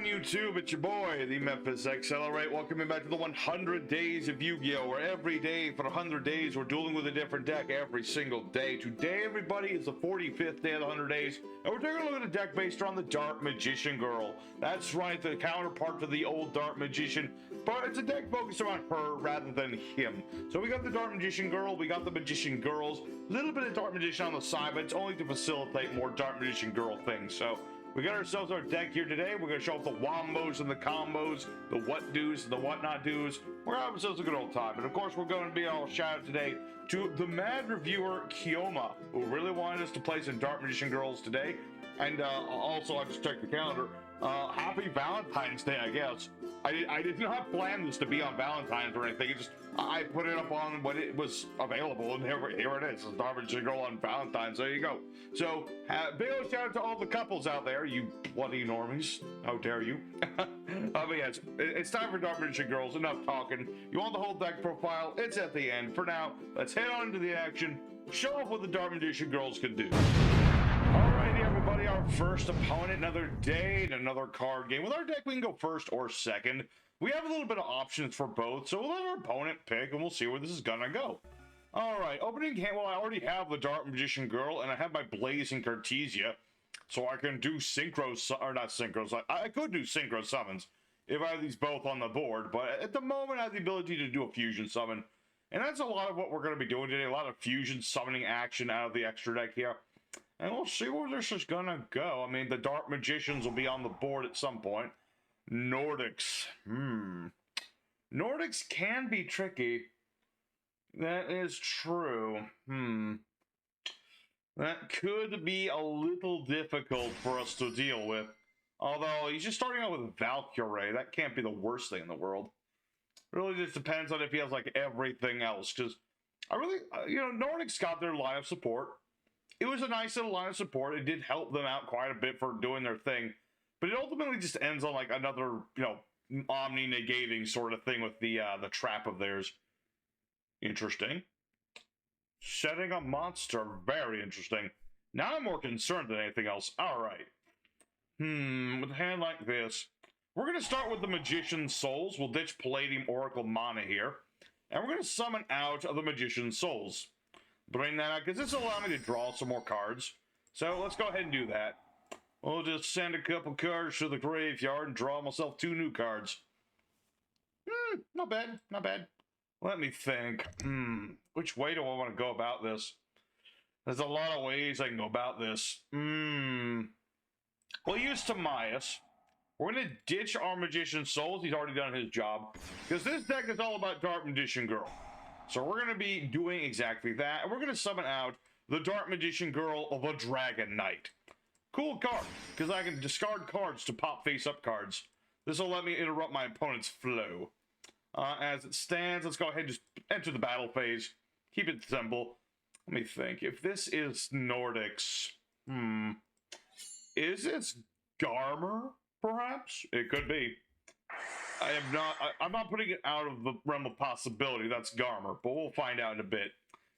YouTube, it's your boy, the Memphis Accelerate. Welcome back to the 100 Days of Yu-Gi-Oh! Where every day for 100 days we're dueling with a different deck every single day. Today, everybody, is the 45th day of the 100 days, and we're taking a look at a deck based around the Dark Magician Girl. That's right, the counterpart to the old Dark Magician, but it's a deck focused around her rather than him. So we got the Dark Magician Girl, we got the Magician Girls, a little bit of Dark Magician on the side, but it's only to facilitate more Dark Magician Girl things. So we got ourselves our deck here today. We're going to show off the wombos and the combos, the what do's and the what not do's. We're having ourselves a good old time. And of course, we're going to be all shout out today to the mad reviewer Kioma, who really wanted us to play some Dark Magician Girls today. And also, I just checked the calendar. Happy Valentine's Day, I guess. I did not plan this to be on Valentine's or anything. It just, I put it up on when it was available, and here it is. It's Dark Magician Girl on Valentine's. There you go. So, big old shout out to all the couples out there, you bloody normies. How dare you? But yes, it's time for Dark Magician Girls. Enough talking. You want the whole deck profile? It's at the end. For now, let's head on into the action. Show off what the Dark Magician Girls can do. Alrighty, everybody, our first opponent, another day and another card game. With our deck, we can go first or second. We have a little bit of options for both, so we'll let our opponent pick, and we'll see where this is gonna go. Alright, opening hand, well, I already have the Dark Magician Girl, and I have my Blazing Cartesia, so I can do synchros, or not synchros, I could do synchro summons if I have these both on the board, but at the moment, I have the ability to do a fusion summon, and that's a lot of what we're going to be doing today, a lot of fusion summoning action out of the extra deck here. And we'll see where this is gonna go. I mean, the Dark Magicians will be on the board at some point. Nordics. Nordics can be tricky. That is true. That could be a little difficult for us to deal with. Although, he's just starting out with Valkyrie. That can't be the worst thing in the world. Really just depends on if he has, like, everything else. Because, I really, Nordics got their line of support. It was a nice little line of support. It did help them out quite a bit for doing their thing. But it ultimately just ends on, like, another, omni-negating sort of thing with the trap of theirs. Interesting. Setting a monster. Very interesting. Now I'm more concerned than anything else. Alright. With a hand like this, we're going to start with the Magician's Souls. We'll ditch Palladium Oracle Mana here. And we're going to summon out of the Magician's Souls. Bring that out, because this will allow me to draw some more cards. So let's go ahead and do that. We'll just send a couple cards to the graveyard and draw myself 2 new cards. Not bad, not bad. Let me think. Which way do I want to go about this? There's a lot of ways I can go about this. We'll use Timaeus. We're going to ditch our Magician's Souls. He's already done his job. Because this deck is all about Dark Magician Girl. So we're going to be doing exactly that, and we're going to summon out the Dark Magician Girl of a Dragon Knight. Cool card, because I can discard cards to pop face-up cards. This will let me interrupt my opponent's flow. As it stands, let's go ahead and just enter the battle phase. Keep it simple. Let me think. If this is Nordics, is this Garmer, perhaps? It could be. I'm not putting it out of the realm of possibility. That's Garmer, but we'll find out in a bit.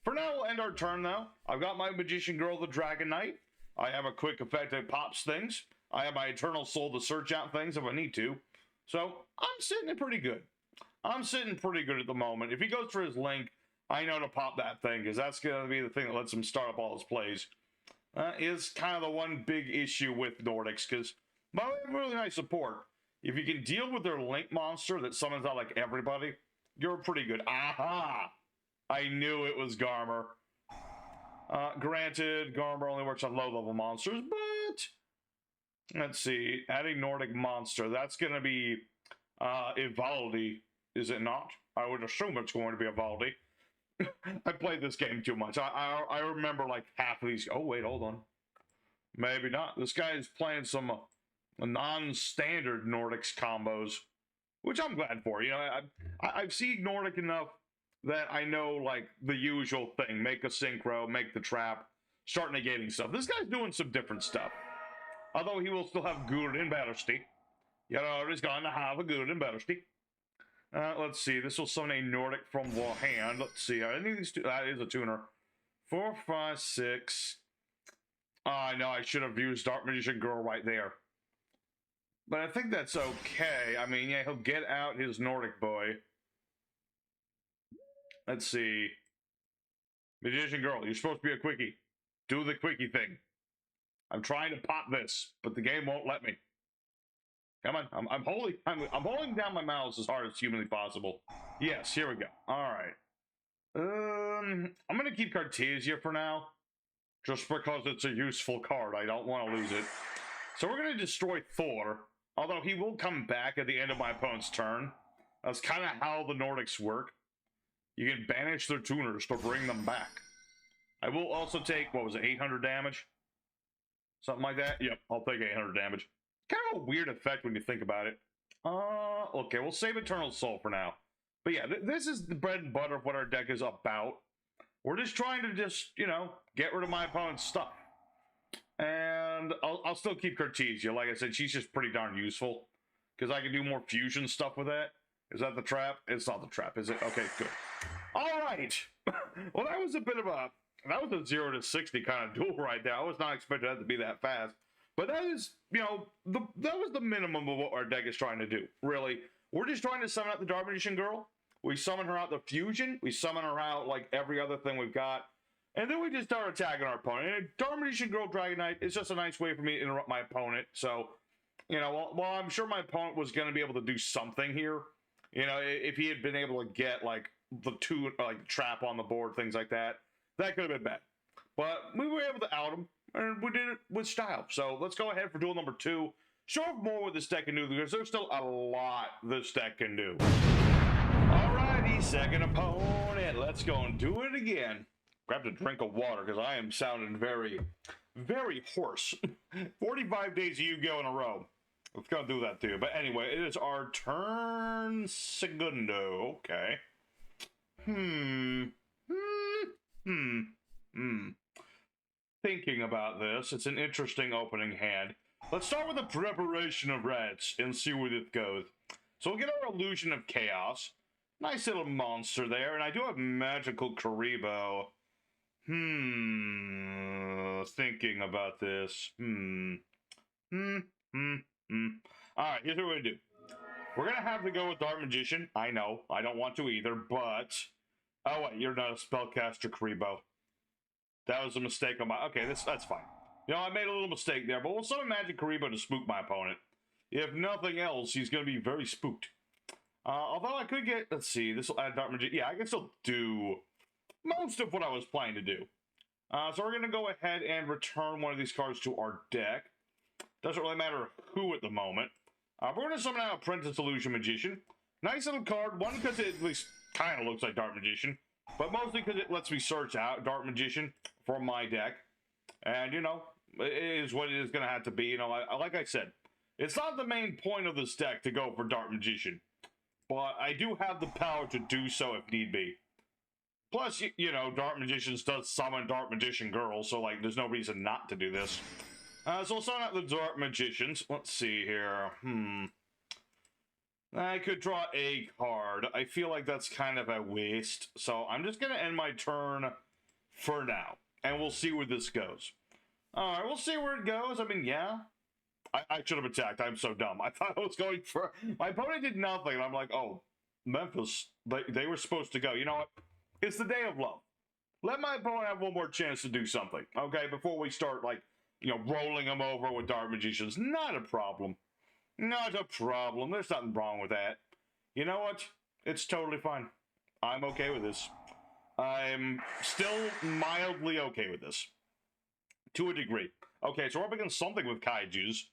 For now, we'll end our turn, though. I've got my Magician Girl, the Dragon Knight. I have a quick effect that pops things. I have my Eternal Soul to search out things if I need to. So, I'm sitting pretty good. I'm sitting pretty good at the moment. If he goes for his Link, I know to pop that thing, because that's going to be the thing that lets him start up all his plays. Is kind of the one big issue with Nordics, because, but we have really nice support. If you can deal with their Link monster that summons out like everybody, you're pretty good. Aha! I knew it was Garmer. Granted, Garmer only works on low-level monsters, but let's see. Adding Nordic monster, that's going to be Ivaldi, is it not? I would assume it's going to be Ivaldi. I played this game too much. I remember like half of these. Oh, wait, hold on. Maybe not. This guy is playing some non-standard Nordics combos, which I'm glad for. I've seen Nordic enough that I know, like, the usual thing. Make a synchro, make the trap, start negating stuff. This guy's doing some different stuff. Although he will still have good and Baddesty. He's going to have a good and Baddesty. Let's see. This will summon a Nordic from the hand. Let's see. Any of these two? That is a tuner. 4, 5, 6. I know I should have used Dark Magician Girl right there. But I think that's okay. I mean, yeah, he'll get out his Nordic boy. Let's see. Magician girl, you're supposed to be a quickie. Do the quickie thing. I'm trying to pop this, but the game won't let me. Come on, I'm holding down my mouse as hard as humanly possible. Yes, here we go. All right. I'm gonna keep Cartesia for now, just because it's a useful card. I don't want to lose it. So we're gonna destroy Thor, although he will come back at the end of my opponent's turn. That's kind of how the Nordics work. You can banish their tuners to bring them back. I will also take, what was it, 800 damage? Something like that? Yep, I'll take 800 damage. Kind of a weird effect when you think about it. Okay, we'll save Eternal Soul for now. But yeah, this is the bread and butter of what our deck is about. We're just trying to you know, get rid of my opponent's stuff. And I'll still keep Cartesia. Like I said, she's just pretty darn useful. Because I can do more fusion stuff with that. Is that the trap? It's not the trap, is it? Okay, good. All right. Well, that was a bit of a... That was a 0 to 60 kind of duel right there. I was not expecting that to be that fast. But that is, you know, that was the minimum of what our deck is trying to do, really. We're just trying to summon out the Dark Magician Girl. We summon her out the fusion. We summon her out like every other thing we've got. And then we just start attacking our opponent. And Dark Magician Girl Dragon Knight is just a nice way for me to interrupt my opponent. So, you know, while I'm sure my opponent was going to be able to do something here, you know, if he had been able to get like the two, like trap on the board, things like that, that could have been bad. But we were able to out him, and we did it with style. So let's go ahead for duel number 2. Show off more what this deck can do, because there's still a lot this deck can do. Alrighty, second opponent. Let's go and do it again. Grabbed a drink of water, because I am sounding very, very hoarse. 45 days of Yu-Gi-Oh! In a row. Let's go do that too. But anyway, it is our turn segundo. Okay. Thinking about this, it's an interesting opening hand. Let's start with the preparation of reds and see where this goes. So we'll get our Illusion of Chaos. Nice little monster there, and I do have Magical Karibo. Thinking about this. Alright, here's what we're gonna do. We're gonna have to go with Dark Magician. I know, I don't want to either, but... Oh wait, you're not a spellcaster, Karibo. That was a mistake on my... Okay, that's fine. You know, I made a little mistake there, but we'll summon Magic Karibo to spook my opponent. If nothing else, he's going to be very spooked. Although I could get... Let's see, this will add Dark Magician. Yeah, I can still do most of what I was planning to do. So we're going to go ahead and return one of these cards to our deck. Doesn't really matter who at the moment. We're going to summon out Apprentice Illusion Magician. Nice little card. One, because it at least kind of looks like Dark Magician. But mostly because it lets me search out Dark Magician from my deck. And, you know, it is what it is going to have to be. You know, like I said, it's not the main point of this deck to go for Dark Magician. But I do have the power to do so if need be. Plus, you know, Dark Magicians does summon Dark Magician Girl, so, like, there's no reason not to do this. So we'll summon out the Dark Magicians. Let's see here. I could draw a card. I feel like that's kind of a waste. So I'm just going to end my turn for now. And we'll see where this goes. Alright, we'll see where it goes. I mean, yeah. I should have attacked. I'm so dumb. I thought I was going for... My opponent did nothing. And I'm like, oh, Memphis, they were supposed to go. You know what? It's the day of love. Let my opponent have one more chance to do something. Okay, before we start, like, you know, rolling them over with Dark Magicians. Not a problem. Not a problem. There's nothing wrong with that. You know what? It's totally fine. I'm okay with this. I'm still mildly okay with this. To a degree. Okay, so we're up against something with kaijus.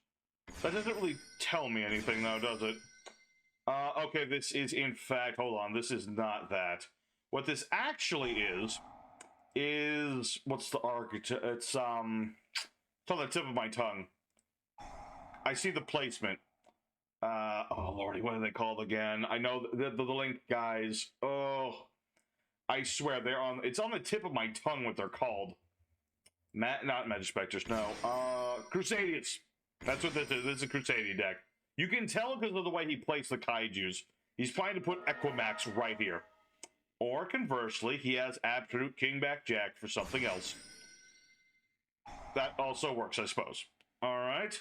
That doesn't really tell me anything, though, does it? Okay, this is, in fact... Hold on, this is not that. What this actually is... What's the archetype? It's on the tip of my tongue. I see the placement. Oh lordy, what are they called again? I know the link guys. Oh, I swear they're on. It's on the tip of my tongue what they're called. Not Magic Specters. No. Crusadians. That's what this is. This is a Crusadia deck. You can tell because of the way he placed the kaijus. He's trying to put Equimax right here. Or conversely, he has Absolute Kingback Jack for something else. That also works, I suppose. All right.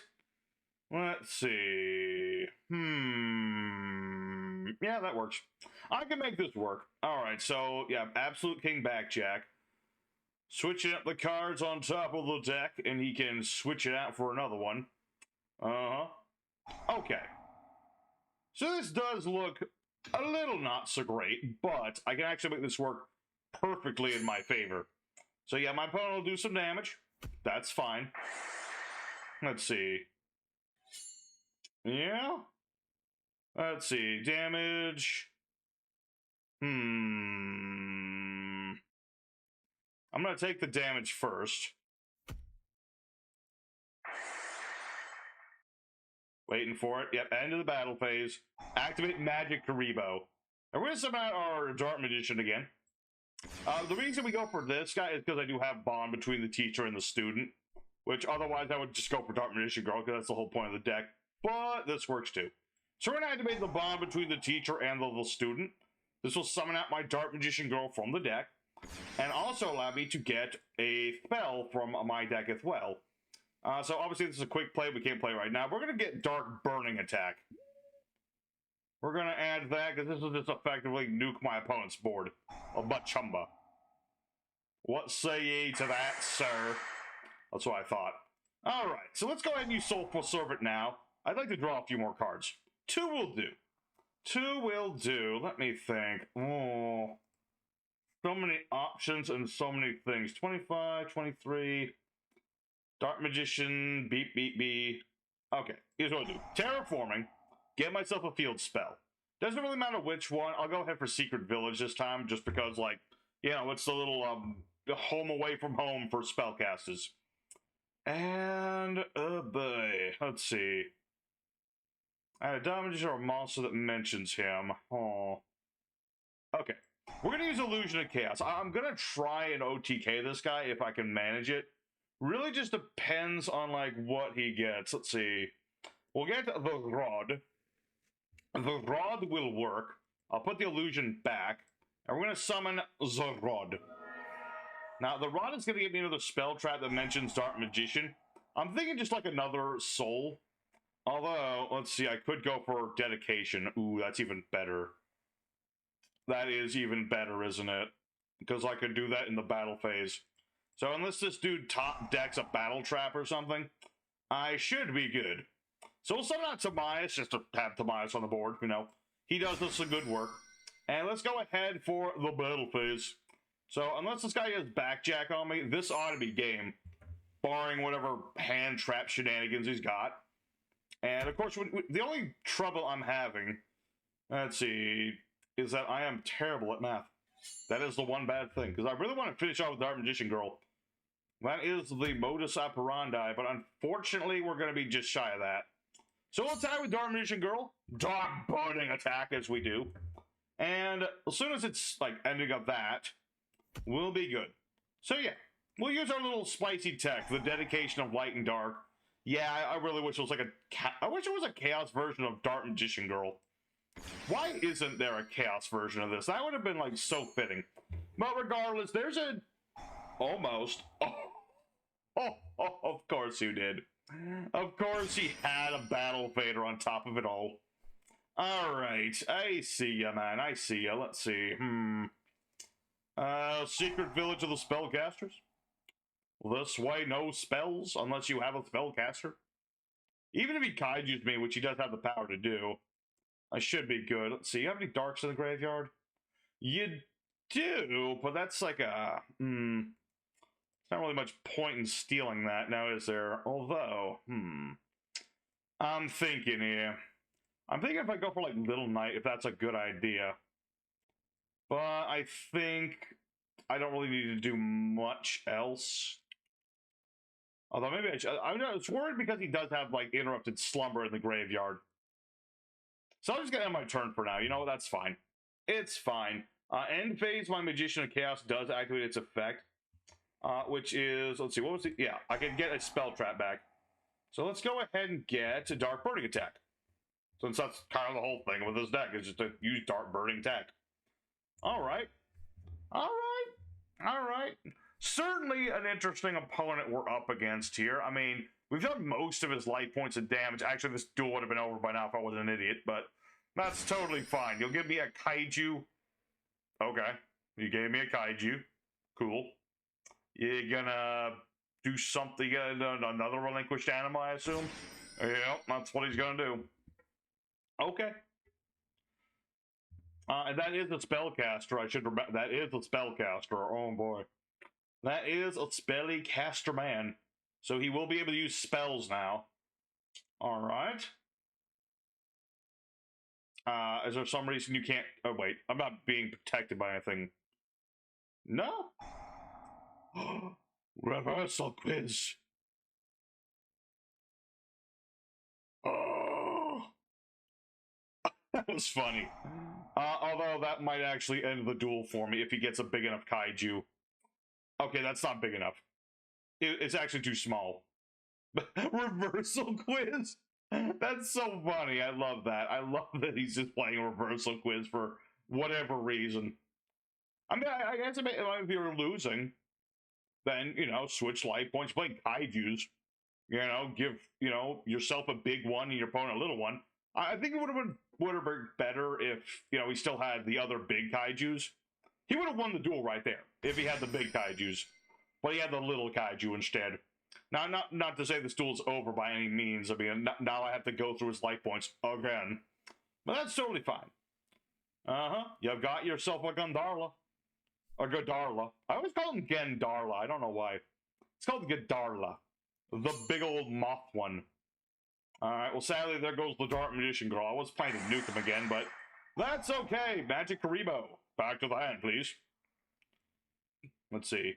Let's see. Yeah, that works. I can make this work. All right, so yeah, absolute king back jack. Switching up the cards on top of the deck, and he can switch it out for another one. Okay. So this does look a little not so great, but I can actually make this work perfectly in my favor. So yeah, my opponent will do some damage. That's fine. Let's see. Yeah. Let's see. Damage. I'm going to take the damage first. Waiting for it. Yep, end of the battle phase. Activate Magic Karibo. And we're going to summon out our Dark Magician again. The reason we go for this guy is because I do have bond between the teacher and the student. Which otherwise I would just go for Dark Magiciangirl because that's the whole point of the deck. But this works too. So we're going to activate the bond between the teacher and the student. This will summon out my Dark Magiciangirl from the deck. And also allow me to get a spell from my deck as well. So obviously this is a quick play. We can't play right now. We're going to get Dark Burning Attack. We're going to add that because this will just effectively nuke my opponent's board. A bachumba. What say ye to that, sir? That's what I thought. Alright, so let's go ahead and use Soulful Servant now. I'd like to draw a few more cards. 2 will do. 2 will do. Let me think. Oh, so many options and so many things. 25, 23... Dark Magician, beep, beep, beep. Okay, here's what I'll do. Terraforming, get myself a field spell. Doesn't really matter which one. I'll go ahead for Secret Village this time, just because, like, you know, it's the little home away from home for spellcasters. And, oh boy, let's see. A Dark Magician or a monster that mentions him. Oh. Okay, we're going to use Illusion of Chaos. I'm going to try and OTK this guy if I can manage it. Really just depends on, like, what he gets. Let's see. We'll get the Rod. The Rod will work. I'll put the illusion back. And we're going to summon the Rod. Now, the Rod is going to give me another spell trap that mentions Dark Magician. I'm thinking just, like, another soul. Although, let's see, I could go for Dedication. Ooh, that's even better. That is even better, isn't it? Because I could do that in the battle phase. So unless this dude top decks a battle trap or something, I should be good. So we'll summon out Timaeus just to have Timaeus on the board, you know. He does us some good work. And let's go ahead for the battle phase. So unless this guy has backjack on me, this ought to be game. Barring whatever hand trap shenanigans he's got. And of course, the only trouble I'm having, let's see, is that I am terrible at math. That is the one bad thing, because I really want to finish off with Dark Magiciangirl. That is the modus operandi, but unfortunately, we're going to be just shy of that. So let's add with Dark Magiciangirl. Dark Burning Attack, as we do. And as soon as it's, like, ending up that, we'll be good. So yeah, we'll use our little spicy tech, the Dedication of Light and Dark. Yeah, I really wish it was like I wish it was a Chaos version of Dark Magiciangirl. Why isn't there a Chaos version of this? That would have been, like, so fitting. But regardless, there's a... Almost. Oh, of course you did. Of course he had a Battle Fader on top of it all. Alright, I see ya, man. I see ya. Let's see. Secret Village of the Spellcasters. This way, no spells, unless you have a spellcaster. Even if he kaiju's me, which he does have the power to do, I should be good. Let's see, you have any darks in the graveyard? You do, but that's like a... There's not really much point in stealing that now, is there? Although, I'm thinking here. I'm thinking if I go for, like, Little Knight, if that's a good idea. But I think I don't really need to do much else. Although maybe I should. I'm just worried because he does have, like, Interrupted Slumber in the graveyard. So I'm just gonna end my turn for now. You know, that's fine. It's fine. End phase, my Magician of Chaos does activate its effect. Which is, let's see, what was it? Yeah, I can get a spell trap back. So let's go ahead and get a Dark Burning Attack. Since that's kind of the whole thing with this deck, is just to use Dark Burning Attack. Alright. Alright. Alright. Certainly an interesting opponent we're up against here. I mean, We've done most of his life points and damage. Actually, this duel would have been over by now if I wasn't an idiot, but that's totally fine. You'll give me a kaiju. Okay. You gave me a kaiju. Cool. You're gonna do something, another relinquished animal, I assume? Yep, that's what he's gonna do. Okay. And that is a spellcaster, I should remember. That is a spellcaster. Oh boy. That is a spellcaster man. So he will be able to use spells now. Alright. Is there some reason you can't... Oh, wait. I'm not being protected by anything. No? Reversal quiz. Oh. That was funny. Although that might actually end the duel for me if he gets a big enough kaiju. Okay, that's not big enough. It's actually too small. Reversal quiz? That's so funny. I love that. I love that he's just playing a reversal quiz for whatever reason. I mean, I guess if you're losing, then, you know, switch life points, play kaijus. You know, give, you know, yourself a big one and your opponent a little one. I think it would have been better if, you know, he still had the other big kaijus. He would have won the duel right there if he had the big kaijus. But he had the little kaiju instead. Now, not to say this duel's over by any means. I mean, now I have to go through his life points again. But that's totally fine. Uh-huh. You've got yourself a Gandharla. Or Godarla. I always call him Gendarla. I don't know why. It's called Godarla. The big old moth one. Alright, well, sadly, there goes the Dark Magician Girl. I was planning to nuke him again, but that's okay. Magic Karibo. Back to the hand, please. Let's see.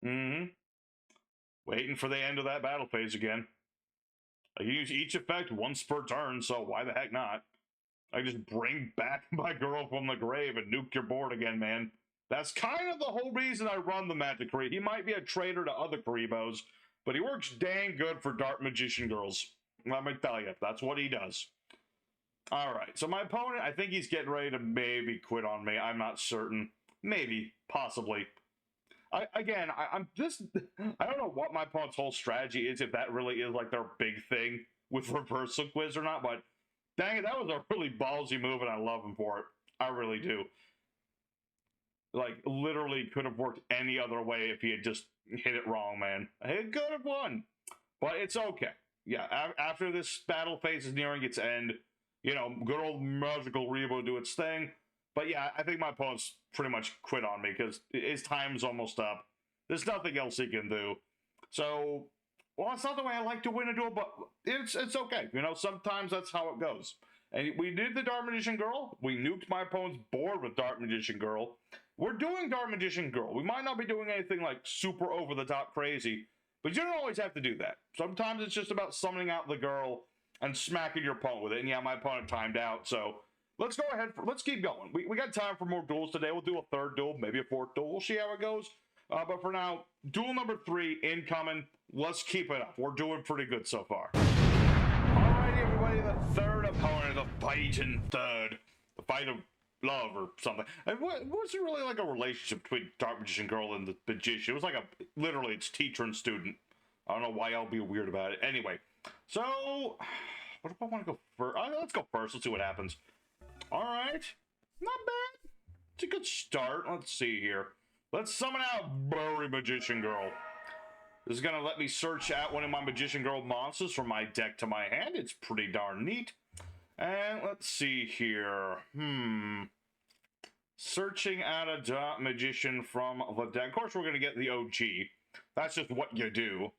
Waiting for the end of that battle phase again. I can use each effect once per turn, so why the heck not? I just bring back my girl from the grave and nuke your board again, man. That's kind of the whole reason I run the Magic Karibo. He might be a traitor to other Karibos, but he works dang good for Dark Magician Girls. Let me tell you, that's what he does. Alright, so my opponent, I think he's getting ready to maybe quit on me. I'm not certain. Maybe. Possibly. I'm just... I don't know what my opponent's whole strategy is, if that really is like their big thing with Reversal Quiz or not, but dang it, that was a really ballsy move and I love him for it. I really do. Like, literally could have worked any other way if he had just hit it wrong, man. He could have won. But it's okay. Yeah, after this battle phase is nearing its end, you know, good old Magical Rebo do its thing. But yeah, I think my opponent's pretty much quit on me because his time's almost up. There's nothing else he can do. So, well, it's not the way I like to win a duel, but it's okay. You know, sometimes that's how it goes. And we did the Dark Magician Girl. We nuked my opponent's board with Dark Magician Girl. We're doing Dark Magician Girl. We might not be doing anything like super over-the-top crazy, but you don't always have to do that. Sometimes it's just about summoning out the girl and smacking your opponent with it. And yeah, my opponent timed out, so let's go ahead. Let's keep going. We got time for more duels today. We'll do a third duel, maybe a fourth duel. We'll see how it goes. But for now, duel number 3 incoming. Let's keep it up. We're doing pretty good so far. Alrighty, everybody. The third opponent, the fighting third. The fight of love or something. And wasn't really like a relationship between Dark Magician Girl and the Magician. It was like literally, it's teacher and student. I don't know why I'll be weird about it. Anyway, so what if I want to go first? Let's go first. Let's see what happens. Alright. Not bad. It's a good start. Let's see here. Let's summon out Blurry Magician Girl. This is going to let me search out one of my Magician Girl monsters from my deck to my hand. It's pretty darn neat. And let's see here. Searching out a Dark Magician from the deck. Of course, we're going to get the OG. That's just what you do.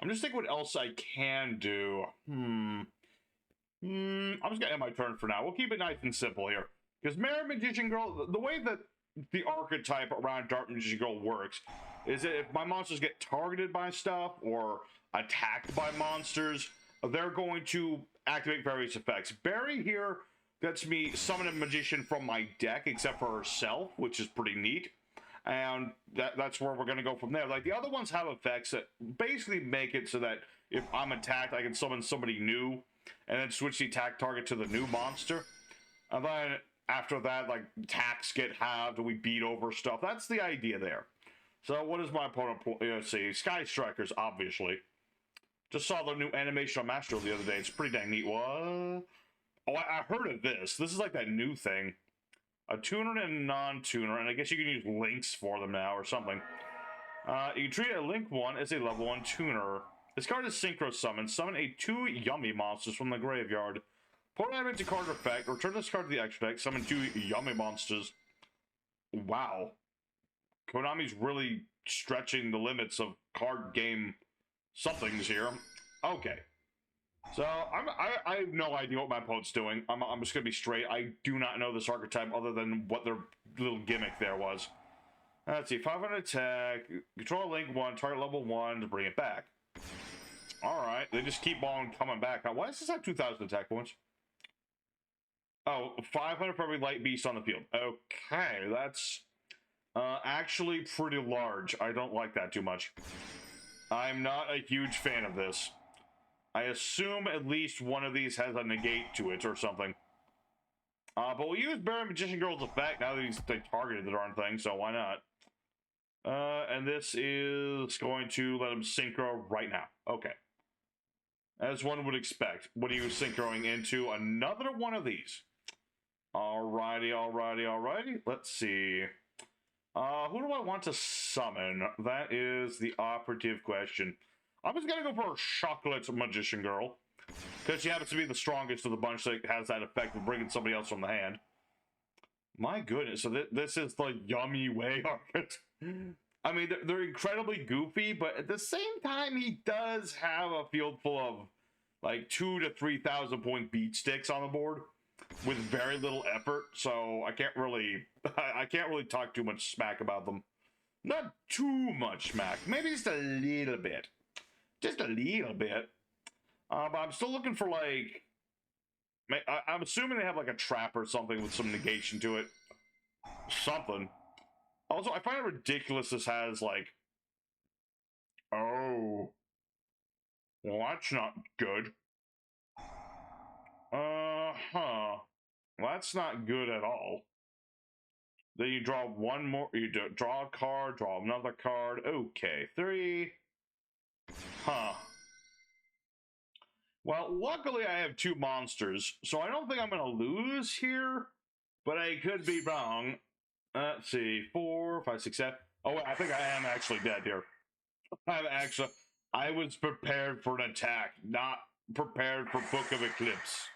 I'm just thinking what else I can do. I'm just going to end my turn for now. We'll keep it nice and simple here. Because Mary Magician Girl, the way that the archetype around Dark Magician Girl works is that if my monsters get targeted by stuff or attacked by monsters, they're going to activate various effects. Barry here lets me summon a magician from my deck, except for herself, which is pretty neat. And that's where we're going to go from there. Like, the other ones have effects that basically make it so that if I'm attacked, I can summon somebody new, and then switch the attack target to the new monster. And then after that, like, attacks get halved, and we beat over stuff. That's the idea there. So what is my opponent? Let's see. Sky Strikers, obviously. Just saw the new animation on Mastro the other day. It's pretty dang neat. What? Oh, I heard of this. This is like that new thing. A tuner and a non-tuner, and I guess you can use links for them now or something. You can treat a link 1 as a level 1 tuner. This card is synchro summon. Summon a 2 yummy monsters from the graveyard. Put an item into card effect. Return this card to the extra deck. Summon 2 yummy monsters. Wow. Konami's really stretching the limits of card game somethings here. Okay. So, I have no idea what my opponent's doing. I'm just going to be straight. I do not know this archetype other than what their little gimmick there was. Let's see. 500 attack. Control link 1. Target level 1 to bring it back. Alright. They just keep on coming back. Why does this have 2,000 attack points? Oh, 500 for every light beast on the field. Okay. That's actually pretty large. I don't like that too much. I'm not a huge fan of this. I assume at least one of these has a negate to it or something. But we'll use darkmagiciangirl's effect now that they targeted the darn thing, so why not? And this is going to let him synchro right now. Okay. As one would expect when he was synchroing into another one of these. Alrighty, alrighty, alrighty. Let's see. Who do I want to summon? That is the operative question. I'm just gonna go for a chocolate magician girl, because she happens to be the strongest of the bunch that has that effect of bringing somebody else from the hand. My goodness, so this is the yummy way of it. I mean, they're incredibly goofy, but at the same time, he does have a field full of like 2,000 to 3,000 point beat sticks on the board with very little effort. So I can't really talk too much smack about them. Not too much smack, maybe just a little bit. Just a little bit. But I'm still looking for, like... I'm assuming they have, like, a trap or something with some negation to it. Something. Also, I find it ridiculous this has, like... Oh. Well, that's not good. Huh. Well, that's not good at all. Then you draw one more... You draw a card, draw another card. Okay, 3... Huh. Well, luckily I have 2 monsters, so I don't think I'm going to lose here, but I could be wrong. Let's see, 4, 5, 6, 7. Oh, wait, I think I am actually dead here. I was prepared for an attack, not prepared for Book of Eclipse.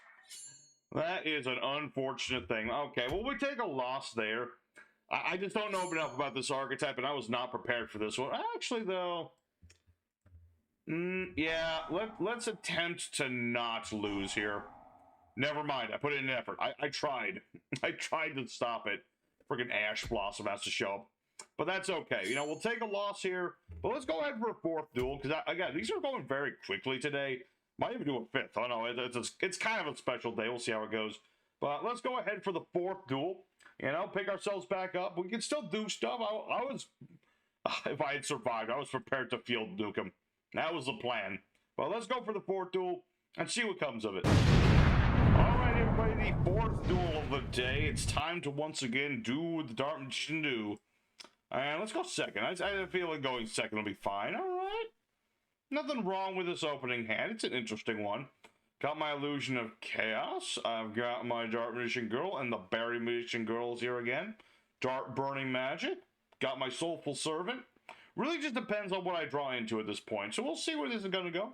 That is an unfortunate thing. Okay, well, we take a loss there. I just don't know enough about this archetype, and I was not prepared for this one. Actually, though... yeah, let's attempt to not lose here. Never mind, I put in an effort. I tried. I tried to stop it. Freaking Ash Blossom has to show up. But that's okay. You know, we'll take a loss here. But let's go ahead for a 4th duel, because, again, these are going very quickly today. Might even do a 5th. I don't know. It's kind of a special day. We'll see how it goes. But let's go ahead for the 4th duel. You know, pick ourselves back up. We can still do stuff. I was... If I had survived, I was prepared to field nuke him. That was the plan. Well, let's go for the 4th duel and see what comes of it. Alright, everybody, the 4th duel of the day. It's time to once again do what the Dark Magician do. And let's go second. I have a feeling going second will be fine. Alright. Nothing wrong with this opening hand. It's an interesting one. Got my Illusion of Chaos. I've got my Dark Magician Girl and the Berry Magician Girls here again. Dark Burning Magic. Got my Soulful Servant. Really just depends on what I draw into at this point. So we'll see where this is going to go.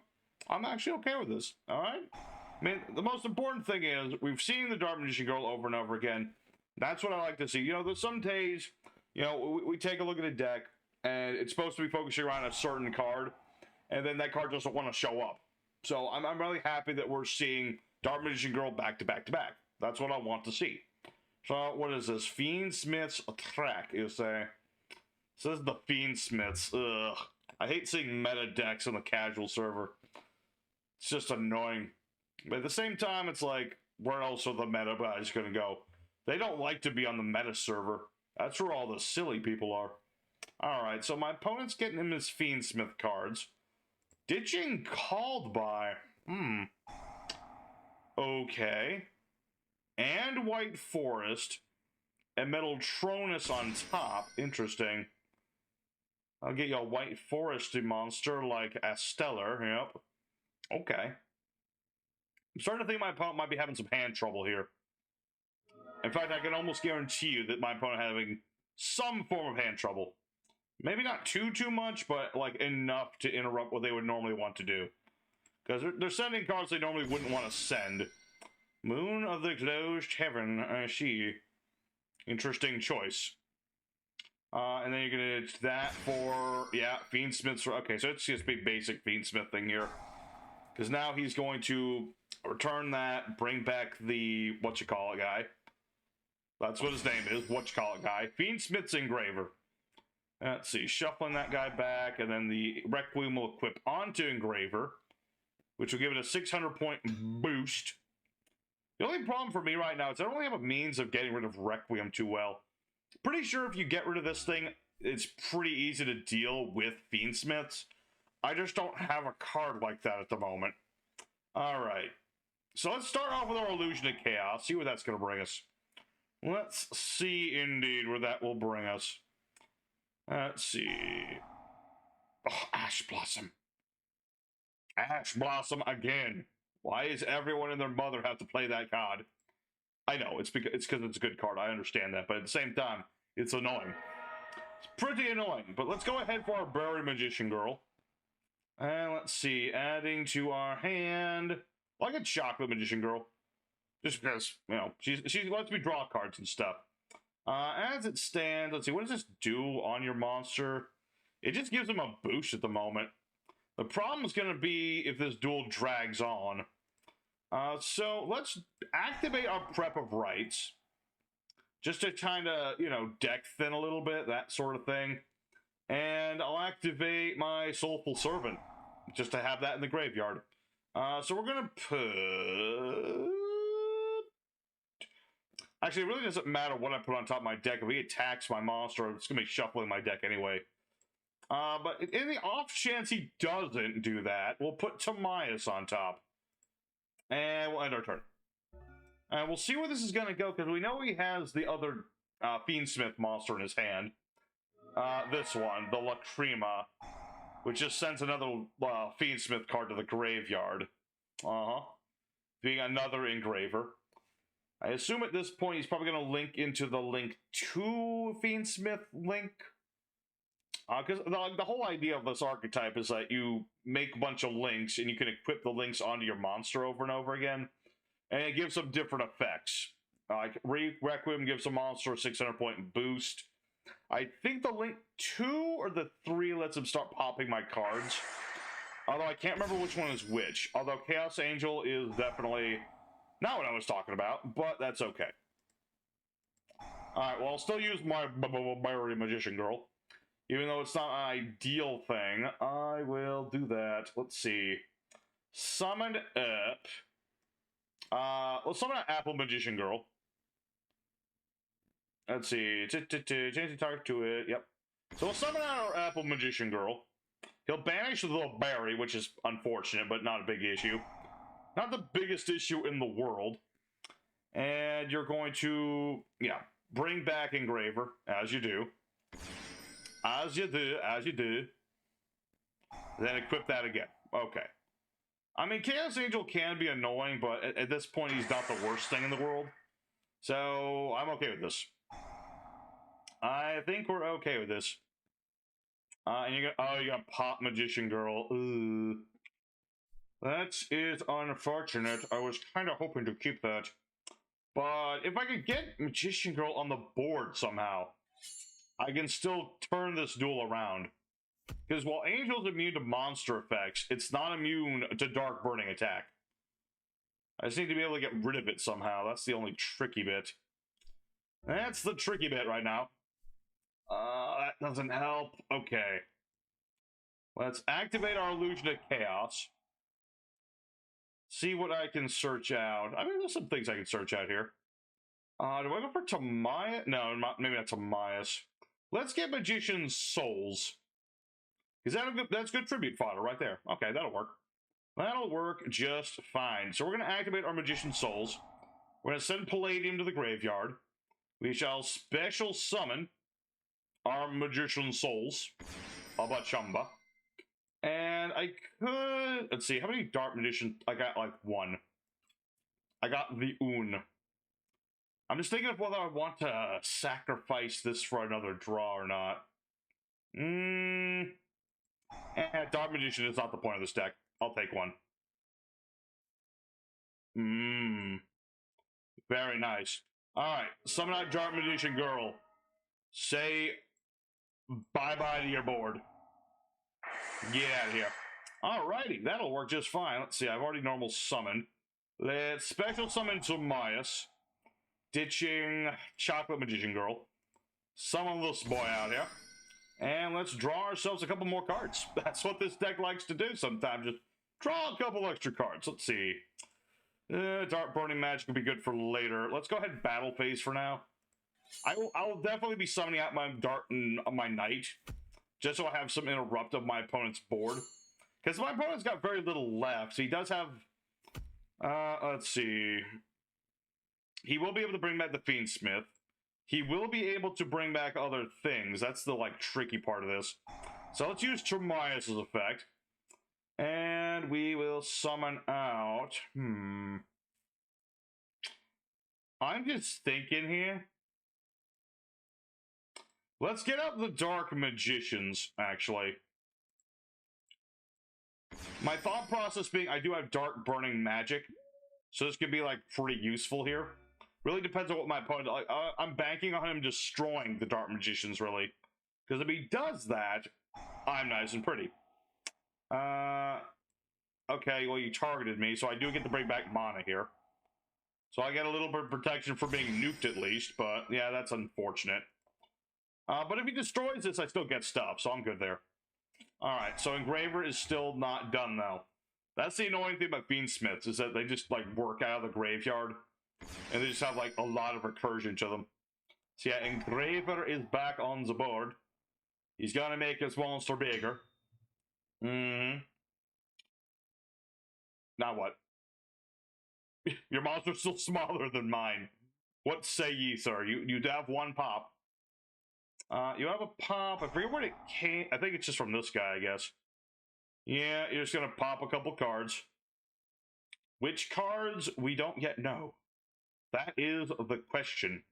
I'm actually okay with this. All right? I mean, the most important thing is we've seen the Dark Magician Girl over and over again. That's what I like to see. You know, there's some days, you know, we take a look at a deck, and it's supposed to be focusing around a certain card, and then that card doesn't want to show up. So I'm really happy that we're seeing Dark Magician Girl back to back to back. That's what I want to see. So what is this? Fiendsmith's track is a... So this is the Fiendsmiths. Ugh. I hate seeing meta decks on the casual server. It's just annoying. But at the same time, it's like, where else are the meta guys gonna go? They don't like to be on the meta server. That's where all the silly people are. Alright, so my opponent's getting him his Fiendsmith cards. Ditching Called By. Okay. And White Forest. And Metal Tronus on top. Interesting. I'll get you a White Foresty monster like a Stellar, yep. Okay. I'm starting to think my opponent might be having some hand trouble here. In fact, I can almost guarantee you that my opponent having some form of hand trouble. Maybe not too much, but like enough to interrupt what they would normally want to do. Because they're sending cards they normally wouldn't want to send. Moon of the Closed Heaven, she. Interesting choice. And then you're gonna do that for, yeah, Fiendsmith's. Okay, so it's just a basic Fiendsmith thing here. Because now he's going to return that, bring back the whatchamacallit guy. That's what his name is, whatchamacallit guy. Fiendsmith's Engraver. Let's see, shuffling that guy back, and then the Requiem will equip onto Engraver, which will give it a 600-point boost. The only problem for me right now is I don't really have a means of getting rid of Requiem too well. Pretty sure if you get rid of this thing, it's pretty easy to deal with Fiendsmiths. I just don't have a card like that at the moment. Alright. So let's start off with our Illusion of Chaos, see where that's going to bring us. Let's see, indeed, where that will bring us. Let's see. Oh, Ash Blossom. Ash Blossom again. Why does everyone and their mother have to play that card? I know, it's because it's a good card, I understand that, but at the same time, it's annoying. It's pretty annoying, but let's go ahead for our Berry Magician Girl. And let's see, adding to our hand, like a Chocolate Magician Girl. Just because, you know, she lets me draw cards and stuff. As it stands, let's see, what does this do on your monster? It just gives him a boost at the moment. The problem is going to be if this duel drags on. So let's activate our Prep of Rites. Just to kind of, you know, deck thin a little bit, that sort of thing. And I'll activate my Soulful Servant, just to have that in the graveyard. So we're going to put... Actually, it really doesn't matter what I put on top of my deck. If he attacks my monster, it's going to be shuffling my deck anyway. But in the off chance he doesn't do that, we'll put Timaeus on top. And we'll end our turn. And we'll see where this is going to go, because we know he has the other Fiendsmith monster in his hand. This one, the Lacrima, which just sends another Fiendsmith card to the graveyard. Being another Engraver. I assume at this point he's probably going to link into the Link 2 Fiendsmith link. Because the whole idea of this archetype is that you make a bunch of links and you can equip the links onto your monster over and over again. And it gives them different effects. Like Requiem gives a monster a 600-point boost. I think the Link 2 or the 3 lets him start popping my cards. Although I can't remember which one is which. Although Chaos Angel is definitely not what I was talking about, but that's okay. Alright, well, I'll still use my Berry Magician Girl. Even though it's not an ideal thing, I will do that. Let's see. Summon up. Let's summon an Apple Magician Girl. Let's see. Change the target to it. Yep. So we'll summon our Apple Magician Girl. He'll banish the little berry, which is unfortunate, but not a big issue. Not the biggest issue in the world. And you're going to, yeah, bring back Engraver, as you do. As you do. Then equip that again. Okay. I mean, Chaos Angel can be annoying, but at this point, he's not the worst thing in the world. So, I'm okay with this. I think we're okay with this. And you got Pop Magician Girl. Ooh. That is unfortunate. I was kind of hoping to keep that. But if I could get Magician Girl on the board somehow, I can still turn this duel around. Because while Angel's immune to monster effects, it's not immune to Dark Burning Attack. I just need to be able to get rid of it somehow. That's the only tricky bit. That's the tricky bit right now. That doesn't help. Okay. Let's activate our Illusion of Chaos. See what I can search out. I mean, there's some things I can search out here. Do I go for Timaeus? No, maybe not Timaeus. Let's get Magician's Souls. That's good tribute fodder right there. Okay, that'll work. That'll work just fine. So we're going to activate our Magician's Souls. We're going to send Palladium to the graveyard. We shall special summon our Magician's Souls. Abachamba. And I could, let's see, how many Dark Magician? I got like one. I got the Un. I'm just thinking of whether I want to sacrifice this for another draw or not. Dark Magician is not the point of this deck. I'll take one. Very nice. Alright, summon out Dark Magician Girl. Say bye-bye to your board. Get out of here. Alrighty, that'll work just fine. Let's see, I've already normal summoned. Let's special summon Tomias. Ditching Chocolate Magician Girl. Summon this boy out here. And let's draw ourselves a couple more cards. That's what this deck likes to do sometimes. Just draw a couple extra cards. Let's see. Dark Burning Magic will be good for later. Let's go ahead and battle phase for now. I will definitely be summoning out my my Knight. Just so I have some interrupt of my opponent's board. Because my opponent's got very little left. So he does have... let's see. He will be able to bring back the Fiendsmith. He will be able to bring back other things. That's the, like, tricky part of this. So let's use Tomias' effect. And we will summon out... I'm just thinking here. Let's get out the Dark Magicians, actually. My thought process being I do have Dark Burning Magic. So this could be, like, pretty useful here. Really depends on what my opponent... I'm banking on him destroying the Dark Magicians, really. Because if he does that, I'm nice and pretty. Okay, well, you targeted me, so I do get to bring back mana here. So I get a little bit of protection for being nuked, at least. But, yeah, that's unfortunate. But if he destroys this, I still get stuff, so I'm good there. Alright, so Engraver is still not done, though. That's the annoying thing about Fiendsmiths, is that they just, like, work out of the graveyard. And they just have, like, a lot of recursion to them. So yeah, Engraver is back on the board. He's gonna make his monster bigger. Now what? Your monster's still smaller than mine. What say ye, sir? You have one pop. You have a pop. I forget where it came. I think it's just from this guy, I guess. Yeah, you're just gonna pop a couple cards. Which cards? We don't yet know. That is the question.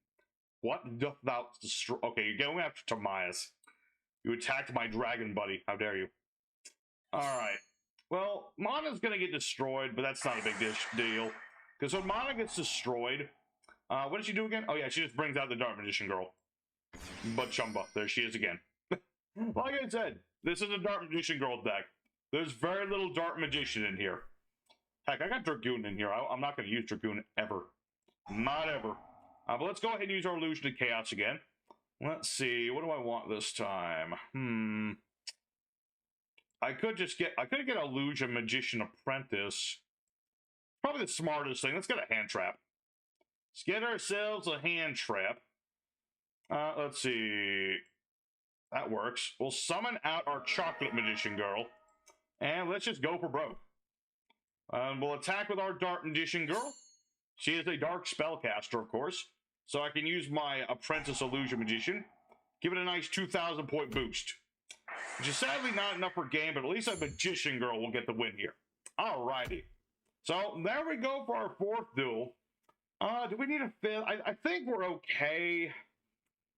What doth thou destroy? Okay, you're going after Tomias. You attacked my dragon buddy. How dare you? Alright. Well, Mana's gonna get destroyed, but that's not a big deal. Because when Mana gets destroyed, what does she do again? Oh yeah, she just brings out the Dark Magician Girl. But Chumba, there she is again. Like I said, this is a Dark Magician Girl deck. There's very little Dark Magician in here. Heck, I got Dragoon in here. I'm not going to use Dragoon ever. Not ever. But let's go ahead and use our Illusion of Chaos again. Let's see. What do I want this time? I could get Illusion Magician Apprentice. Probably the smartest thing. Let's get a Hand Trap. Let's get ourselves a Hand Trap. Let's see. That works. We'll summon out our Chocolate Magician Girl. And let's just go for broke. We'll attack with our Dark Magician Girl. She is a Dark Spellcaster, of course. So I can use my Apprentice Illusion Magician. Give it a nice 2,000 point boost. Which is sadly not enough for game, but at least a Magician Girl will get the win here. Alrighty. So there we go for our fourth duel. Do we need a fifth? I think we're okay.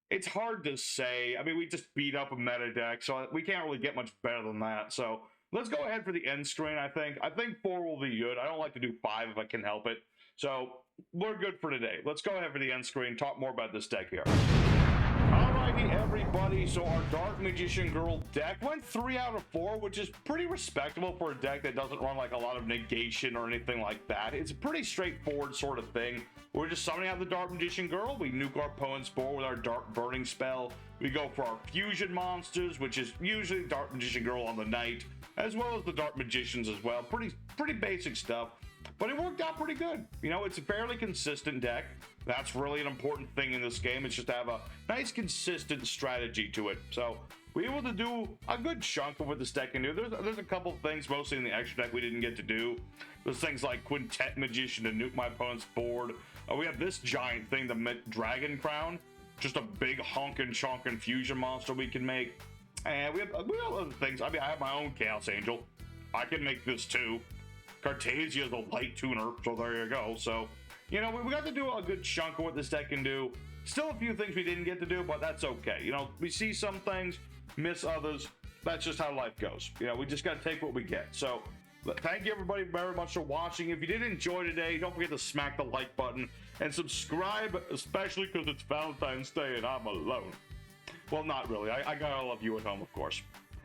It's hard to say. I mean, we just beat up a meta deck, so we can't really get much better than that. So let's go ahead for the end screen, I think. I think 4 will be good. I don't like to do 5 if I can help it. So we're good for today. Let's go ahead for the end screen, talk more about this deck here. Alrighty, everybody. So our Dark Magician Girl deck went 3 out of 4, which is pretty respectable for a deck that doesn't run like a lot of negation or anything like that. It's a pretty straightforward sort of thing. We're just summoning out the Dark Magician Girl. We nuke our opponent's board with our Dark Burning spell. We go for our fusion monsters, which is usually Dark Magician Girl on the Knight, as well as the Dark Magicians as well. Pretty basic stuff. But it worked out pretty good. You know, it's a fairly consistent deck. That's really an important thing in this game. It's just to have a nice, consistent strategy to it. So we were able to do a good chunk of what this deck can do. There's a couple things, mostly in the extra deck, we didn't get to do. There's things like Quintet Magician to nuke my opponent's board. We have this giant thing, the Dragon Crown. Just a big honkin' chonkin' fusion monster we can make. And we have other things. I mean, I have my own Chaos Angel. I can make this too. Crusadia is a light tuner, so there you go. So, you know, we got to do a good chunk of what this deck can do. Still a few things we didn't get to do, but that's okay. You know, we see some things, miss others. That's just how life goes. You know, we just got to take what we get. So, thank you everybody very much for watching. If you did enjoy today, don't forget to smack the like button and subscribe, especially because it's Valentine's Day and I'm alone. Well, not really. I got all of you at home, of course.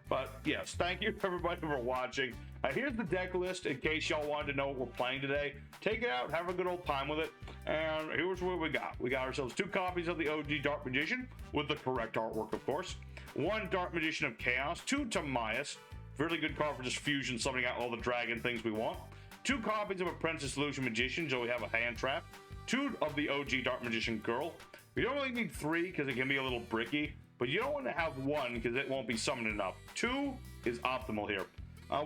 But yes, thank you everybody for watching. Here's the deck list in case y'all wanted to know what we're playing today. Take it out, have a good old time with it. And here's what we got. We got ourselves 2 copies of the OG Dark Magician with the correct artwork, of course. 1 Dark Magician of Chaos, 2 Timaeus. Really good card for just fusion, summoning out all the dragon things we want. 2 copies of Apprentice Illusion Magician, so we have a hand trap. 2 of the OG Dark Magician Girl. We don't really need 3 because it can be a little bricky, but you don't want to have 1 because it won't be summoned enough. 2 is optimal here.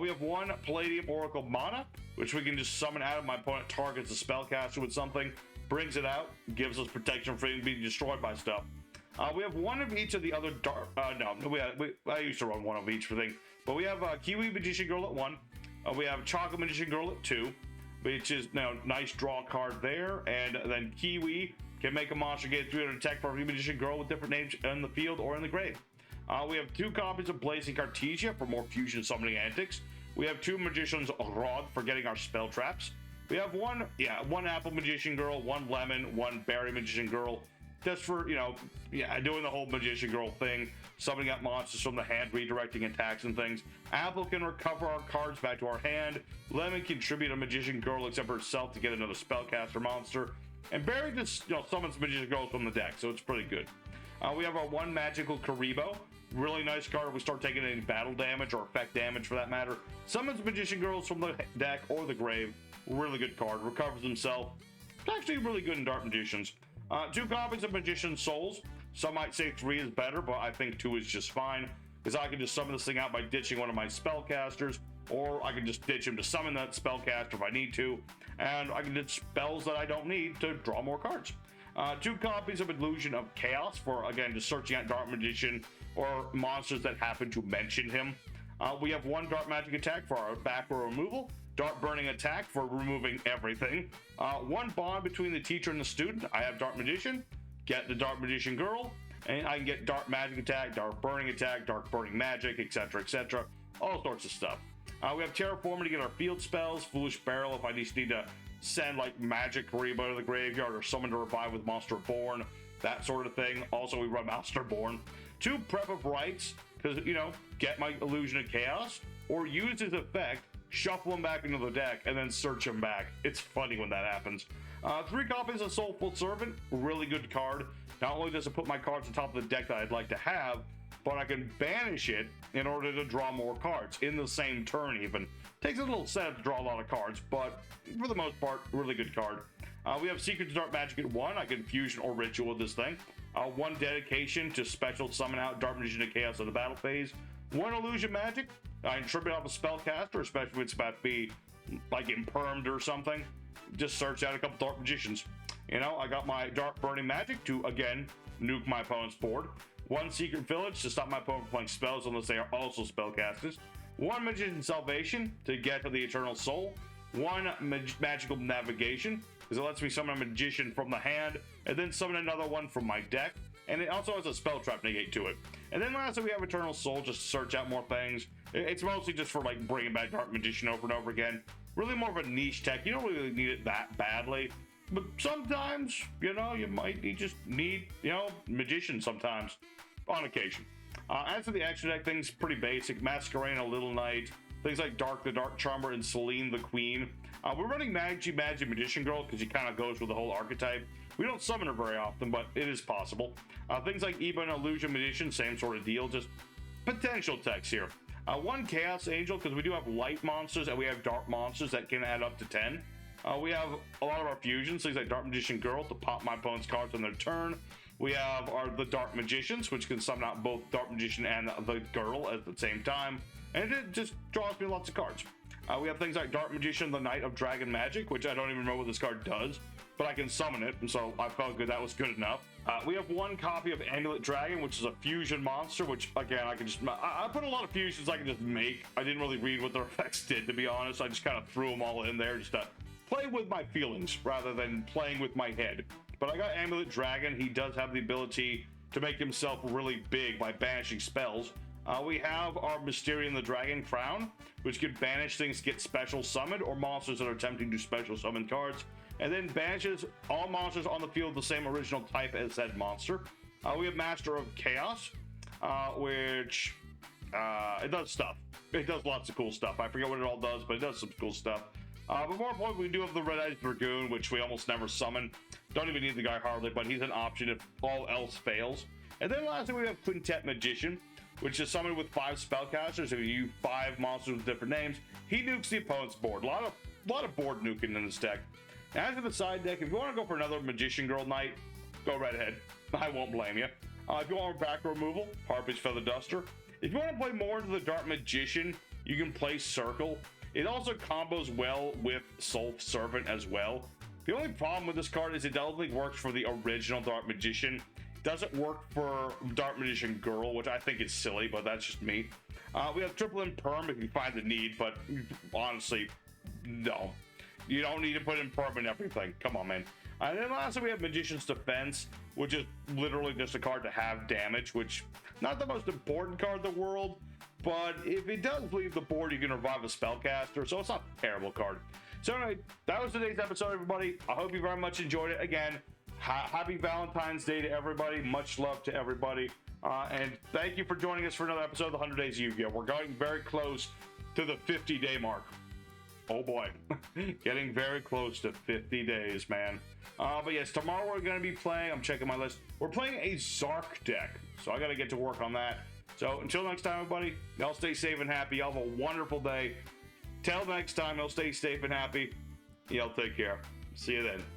We have 1 Palladium Oracle Mana, which we can just summon out of my opponent targets a spellcaster with something, brings it out, gives us protection from being destroyed by stuff. We have 1 of each of the other dark. I used to run 1 of each thing, but we have Kiwi Magician Girl at 1. We have Chocolate Magician Girl at 2, which is now nice draw card there, and then Kiwi can make a monster get 300 attack for every Magician Girl with different names in the field or in the grave. We have 2 copies of Blazing Cartesia for more fusion summoning antics. We have 2 Magician's Rod for getting our spell traps. We have 1 Apple Magician Girl, 1 Lemon, 1 Berry Magician Girl, just for, you know, doing the whole Magician Girl thing, summoning out monsters from the hand, redirecting attacks and things. Apple can recover our cards back to our hand. Lemon can contribute a Magician Girl except for herself to get another spellcaster monster. And Berry just, summons Magician Girls from the deck, so it's pretty good. We have our 1 Magical Karibo. Really nice card if we start taking any battle damage or effect damage for that matter. Summons Magician Girls from the deck or the grave. Really good card. Recovers himself. It's actually really good in Dark Magicians. 2 copies of Magician's Souls. Some might say 3 is better, but I think 2 is just fine. Because I can just summon this thing out by ditching one of my spellcasters. Or I can just ditch him to summon that spellcaster if I need to. And I can ditch spells that I don't need to draw more cards. 2 copies of Illusion of Chaos for, again, just searching out Dark Magician or monsters that happen to mention him. We have 1 Dark Magic attack for our back row removal. Dark Burning attack for removing everything. 1 bond between the teacher and the student. I have Dark Magician, get the Dark Magician Girl, and I can get Dark Magic attack, Dark Burning attack, Dark Burning magic, etc., etc. All sorts of stuff. We have Terraforming to get our field spells, Foolish Barrel if I just need to send like Magic Karibo to the graveyard or summon to revive with Monster Born, that sort of thing. Also, we run Monster Born. 2 Prep of Rights, because, get my Illusion of Chaos, or use his effect, shuffle him back into the deck, and then search him back. It's funny when that happens. 3 copies of Soulful Servant, really good card. Not only does it put my cards on top of the deck that I'd like to have, but I can banish it in order to draw more cards in the same turn even. Takes a little setup to draw a lot of cards, but for the most part, really good card. We have Secret to Dark Magic at 1. I can fusion or ritual with this thing. 1 dedication to special summon out Dark Magician of Chaos in the battle phase. 1 Illusion Magic. I can tribute off a spellcaster, especially if it's about to be like impermed or something. Just search out a couple Dark Magicians. I got my Dark Burning Magic to, again, nuke my opponent's board. 1 Secret Village to stop my opponent from playing spells unless they are also spellcasters. 1 Magician's Salvation to get to the Eternal Soul. 1 Magical Navigation, because it lets me summon a Magician from the hand, and then summon another one from my deck. And it also has a spell trap negate to it. And then lastly, we have Eternal Soul, just to search out more things. It's mostly just for like bringing back Dark Magician over and over again. Really more of a niche tech. You don't really need it that badly. But sometimes, you just need, Magician sometimes, on occasion. As for the extra deck, things pretty basic. Masquerade, Little Knight, things like Dark the Dark Charmer and Celine the Queen. We're running Magic Magician Girl because she kind of goes with the whole archetype. We don't summon her very often, but it is possible. Things like Eba and Illusion Magician, same sort of deal, just potential techs here. 1 Chaos Angel, because we do have light monsters and we have dark monsters that can add up to 10. We have a lot of our fusions, things like Dark Magician Girl to pop my opponent's cards on their turn. We have the Dark Magicians, which can summon out both Dark Magician and the Girl at the same time. And it just draws me lots of cards. We have things like Dark Magician, the Knight of Dragon Magic, which I don't even know what this card does, but I can summon it, and so I felt good that was good enough. We have one copy of Amulet Dragon, which is a fusion monster, which, again, I can just... I put a lot of fusions I can just make. I didn't really read what their effects did, to be honest. I just kind of threw them all in there just to play with my feelings rather than playing with my head. But I got Amulet Dragon. He does have the ability to make himself really big by banishing spells. We have our Mysterian the Dragon Crown, which can banish things, get special summoned, or monsters that are attempting to special summon cards, and then banishes all monsters on the field the same original type as said monster. We have Master of Chaos, which it does stuff. It does lots of cool stuff. I forget what it all does, but it does some cool stuff. But more importantly, we do have the Red-Eyed Dragoon, which we almost never summon. Don't even need the guy hardly, but he's an option if all else fails. And then lastly, we have Quintet Magician, which is summoned with 5 spellcasters. If you 5 monsters with different names, he nukes the opponent's board. A lot of board nuking in this deck. As for the side deck, if you want to go for another Magician Girl Knight, go right ahead. I won't blame you. If you want back removal, Harpy's Feather Duster. If you want to play more into the Dark Magician, you can play Circle. It also combos well with Soul Servant as well. The only problem with this card is it only works for the original Dark Magician. Doesn't work for Dark Magician Girl, which I think is silly, but that's just me. We have Triple Imperm if you find the need, but honestly, no. You don't need to put Imperm in everything. Come on, man. And then lastly, we have Magician's Defense, which is literally just a card to have damage, which not the most important card in the world, but if it does leave the board, you can revive a spellcaster, so it's not a terrible card. So anyway, that was today's episode, everybody. I hope you very much enjoyed it. Again, happy Valentine's Day to everybody. Much love to everybody. And thank you for joining us for another episode of the 100 Days of Yu-Gi-Oh! We're getting very close to the 50-day mark. Oh boy, getting very close to 50 days, man. But yes, tomorrow we're going to be playing, I'm checking my list, we're playing a Zark deck, so I got to get to work on that. So until next time, everybody, y'all stay safe and happy. Y'all have a wonderful day. Till next time, y'all stay safe and happy. Y'all take care. See you then.